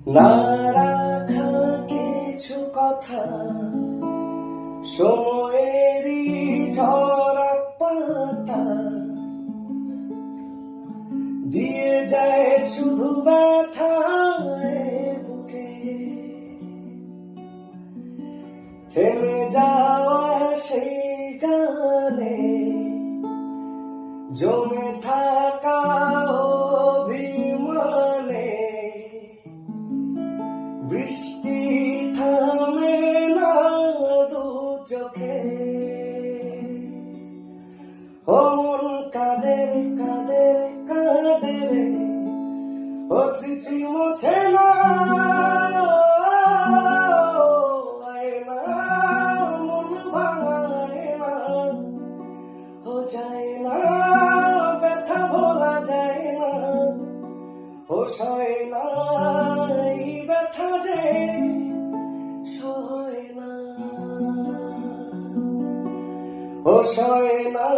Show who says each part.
Speaker 1: না রাখা কিছু কথা সময়েরই ঝরা পাতা দিয়ে যায় শুধু ব্যথায় বুকে থেমে যাওয়া সেই গানে জমে থাকা অভিমানে বৃষ্টি থামে না দু চোখে ও মন কাঁদে কাঁদে কাঁদে রে ও স্মৃতি মোছে না মন ভাঙায় না ও যায় না ব্যথা ভোলা যায় না ও সয় না এই ব্যথা যে সয় না ও সয় না